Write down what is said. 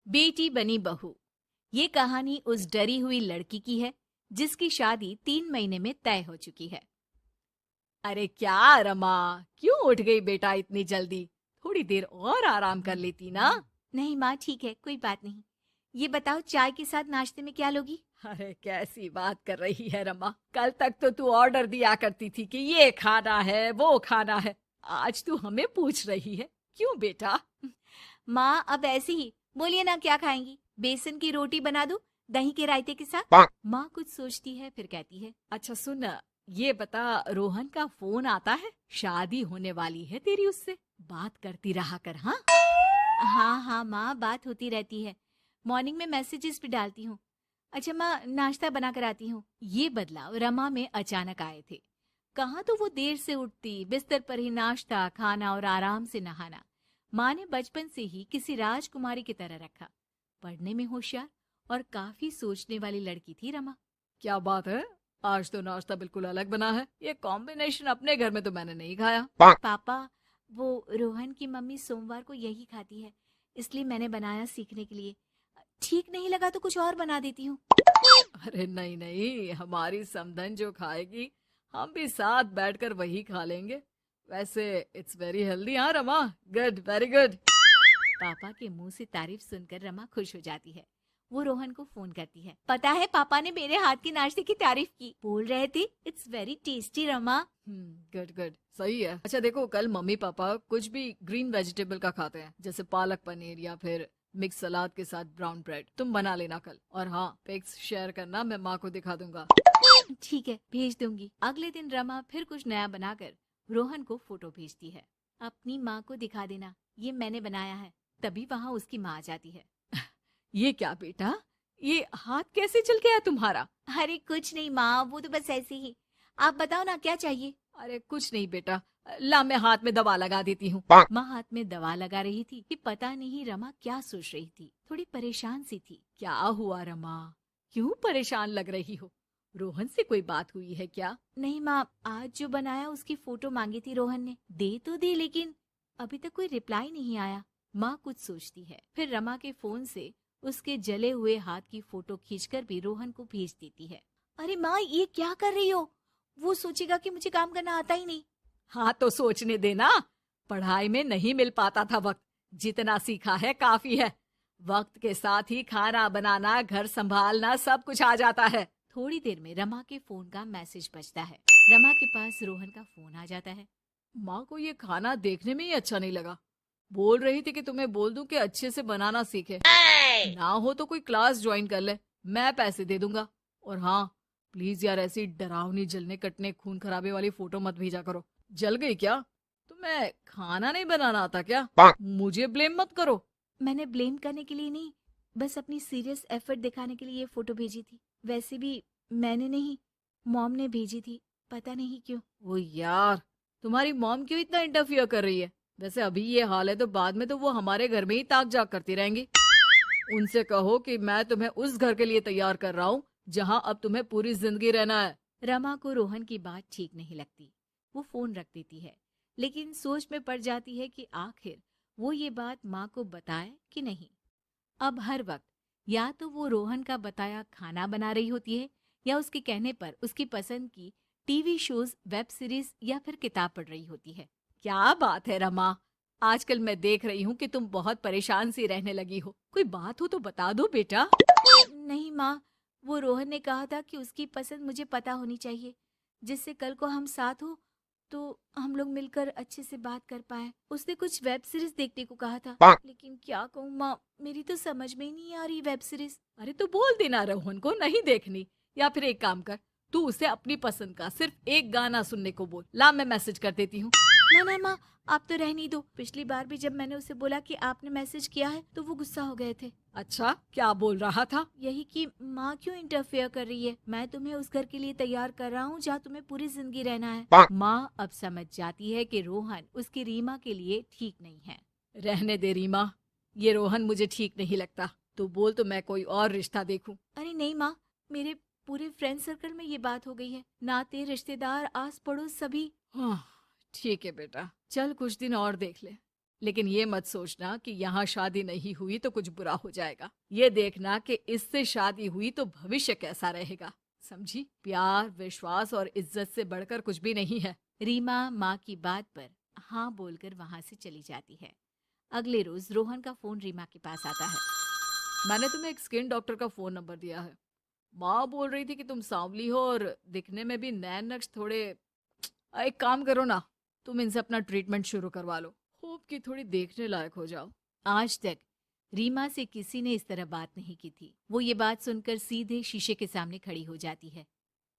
बेटी बनी बहू। ये कहानी उस डरी हुई लड़की की है जिसकी शादी 3 महीने में तय हो चुकी है। अरे क्या रमा, क्यों उठ गई बेटा इतनी जल्दी? थोड़ी देर और आराम कर लेती ना। नहीं माँ, ठीक है, कोई बात नहीं। ये बताओ, चाय के साथ नाश्ते में क्या लोगी? अरे कैसी बात कर रही है रमा, कल तक तो तू ऑर्डर दिया करती थी कि ये खाना है वो खाना है। आज तू हमें पूछ रही है, क्यों बेटा? माँ अब ऐसे ही बोलिए ना, क्या खाएंगी? बेसन की रोटी बना दूं दही के रायते के साथ? माँ कुछ सोचती है फिर कहती है, अच्छा सुन, ये बता, रोहन का फोन आता है? शादी होने वाली है तेरी उससे, बात करती रहा कर। हाँ हाँ हाँ माँ, बात होती रहती है, मॉर्निंग में मैसेजेस भी डालती हूँ। अच्छा माँ, नाश्ता बना कर आती हूँ। ये बदलाव रमा में अचानक आए थे। कहाँ तो वो देर से उठती, बिस्तर पर ही नाश्ता खाना और आराम से नहाना। माँ ने बचपन से ही किसी राजकुमारी की तरह रखा। पढ़ने में होशियार और काफी सोचने वाली लड़की थी रमा। क्या बात है, आज तो नाश्ता बिल्कुल अलग बना है। ये कॉम्बिनेशन अपने घर में तो मैंने नहीं खाया। पापा, वो रोहन की मम्मी सोमवार को यही खाती है, इसलिए मैंने बनाया सीखने के लिए। ठीक नहीं लगा तो कुछ और बना देती हूँ। अरे नहीं नहीं, हमारी समधन जो खाएगी हम भी साथ बैठकर वही खा लेंगे। वैसे इट्स वेरी हेल्दी। हाँ रमा, गुड, वेरी गुड। पापा के मुंह से तारीफ सुनकर रमा खुश हो जाती है। वो रोहन को फोन करती है, पता है पापा ने मेरे हाथ के नाश्ते की तारीफ की, बोल रहे थे it's very tasty Rama. Good good, सही है। अच्छा देखो, कल मम्मी पापा कुछ भी ग्रीन वेजिटेबल का खाते हैं, जैसे पालक पनीर या फिर मिक्स सलाद के साथ ब्राउन ब्रेड। तुम बना लेना कल, और हाँ पिक्स शेयर करना, मैं माँ को दिखा दूंगा। ठीक है, भेज दूंगी। अगले दिन रमा फिर कुछ नया बनाकर रोहन को फोटो भेजती है। अपनी माँ को दिखा देना, ये मैंने बनाया है। तभी वहाँ उसकी माँ आ जाती है। ये क्या बेटा, ये हाथ कैसे चल गया तुम्हारा? अरे कुछ नहीं माँ, वो तो बस ऐसे ही। आप बताओ ना, क्या चाहिए? अरे कुछ नहीं बेटा, ला मैं हाथ में दवा लगा देती हूँ। माँ हाथ में दवा लगा रही थी कि पता नहीं रमा क्या सोच रही थी। थोड़ी परेशान सी थी। क्या हुआ रमा, क्यों परेशान लग रही हो? रोहन से कोई बात हुई है क्या? नहीं माँ, आज जो बनाया उसकी फोटो मांगी थी रोहन ने, दे तो दी, लेकिन अभी तक कोई रिप्लाई नहीं आया। माँ कुछ सोचती है, फिर रमा के फोन से उसके जले हुए हाथ की फोटो खींचकर भी रोहन को भेज देती है। अरे माँ, ये क्या कर रही हो? वो सोचेगा कि मुझे काम करना आता ही नहीं। हाँ तो सोचने देना, पढ़ाई में नहीं मिल पाता था वक्त, जितना सीखा है काफी है। वक्त के साथ ही खाना बनाना, घर संभालना सब कुछ आ जाता है। थोड़ी देर में रमा के फोन का मैसेज बजता है। रमा के पास रोहन का फोन आ जाता है। माँ को ये खाना देखने में ही अच्छा नहीं लगा, बोल रही थी कि तुम्हें बोल दूं कि अच्छे से बनाना सीखे। ना हो तो कोई क्लास ज्वाइन कर ले, मैं पैसे दे दूंगा। और हाँ, प्लीज यार ऐसी डरावनी जलने कटने खून खराबे वाली फोटो मत भेजा करो। जल गई क्या? तुम्हें खाना नहीं बनाना आता क्या? मुझे ब्लेम मत करो। मैंने ब्लेम करने के लिए नहीं, बस अपनी सीरियस एफर्ट दिखाने के लिए ये फोटो भेजी थी। वैसे भी मैंने नहीं, मॉम ने भेजी थी, पता नहीं क्यों। ओ यार, तुम्हारी मॉम क्यों इतना इंटरफियर कर रही है? वैसे अभी ये हाल है तो बाद में तो वो हमारे घर में ही ताक जाग करती रहेंगी। उनसे कहो कि मैं तुम्हें उस घर के लिए तैयार कर रहा हूँ जहाँ अब तुम्हें पूरी जिंदगी रहना है। रमा को रोहन की बात ठीक नहीं लगती। वो फोन रख देती है, लेकिन सोच में पड़ जाती है कि आखिर वो ये बात माँ को बताए कि नहीं। अब हर वक्त या तो वो रोहन का बताया खाना बना रही होती है, या उसके कहने पर उसकी पसंद की टीवी शोज, वेब सीरीज या फिर किताब पढ़ रही होती है। क्या बात है रमा, आजकल मैं देख रही हूँ कि तुम बहुत परेशान सी रहने लगी हो। कोई बात हो तो बता दो बेटा। नहीं माँ, वो रोहन ने कहा था कि उसकी पसंद मुझे पता होनी चाहिए, जिससे कल को हम साथ हो तो हम लोग मिलकर अच्छे से बात कर पाए। उसने कुछ वेब सीरीज देखने को कहा था, लेकिन क्या कहूँ माँ, मेरी तो समझ में ही नहीं आ रही वेब सीरीज। अरे तो बोल देना रोहन को नहीं देखनी, या फिर एक काम कर, तू उसे अपनी पसंद का सिर्फ एक गाना सुनने को बोल। ला मैं मैसेज कर देती हूँ। ना ना माँ, आप तो रहने दो। पिछली बार भी जब मैंने उसे बोला कि आपने मैसेज किया है तो वो गुस्सा हो गए थे। अच्छा, क्या बोल रहा था? यही कि माँ क्यों इंटरफेयर कर रही है, मैं तुम्हें उस घर के लिए तैयार कर रहा हूँ जहाँ तुम्हें पूरी जिंदगी रहना है। माँ अब समझ जाती है कि रोहन उसकी रीमा के लिए ठीक नहीं है। रहने दे रीमा, ये रोहन मुझे ठीक नहीं लगता। तू बोल तो मैं कोई और रिश्ता देखूं। अरे नहीं माँ, मेरे पूरे फ्रेंड सर्कल में ये बात हो गई है, नाते रिश्तेदार आस पड़ोस सभी। हाँ ठीक है बेटा, चल कुछ दिन और देख ले। लेकिन ये मत सोचना कि यहाँ शादी नहीं हुई तो कुछ बुरा हो जाएगा। ये देखना कि इससे शादी हुई तो भविष्य कैसा रहेगा। समझी? प्यार, विश्वास और इज्जत से बढ़कर कुछ भी नहीं है। रीमा माँ की बात पर हाँ बोलकर वहां से चली जाती है। अगले रोज रोहन का फोन रीमा के पास आता है। मैंने तुम्हें एक स्किन डॉक्टर का फोन नंबर दिया है। माँ बोल रही थी कि तुम सांवली हो और दिखने में भी नैन नक्श थोड़े। एक काम करो ना, तुम इनसे अपना ट्रीटमेंट शुरू करवा लो। होप कि थोड़ी देखने लायक हो जाओ। आज तक रीमा से किसी ने इस तरह बात नहीं की थी। वो ये बात सुनकर सीधे शीशे के सामने खड़ी हो जाती है।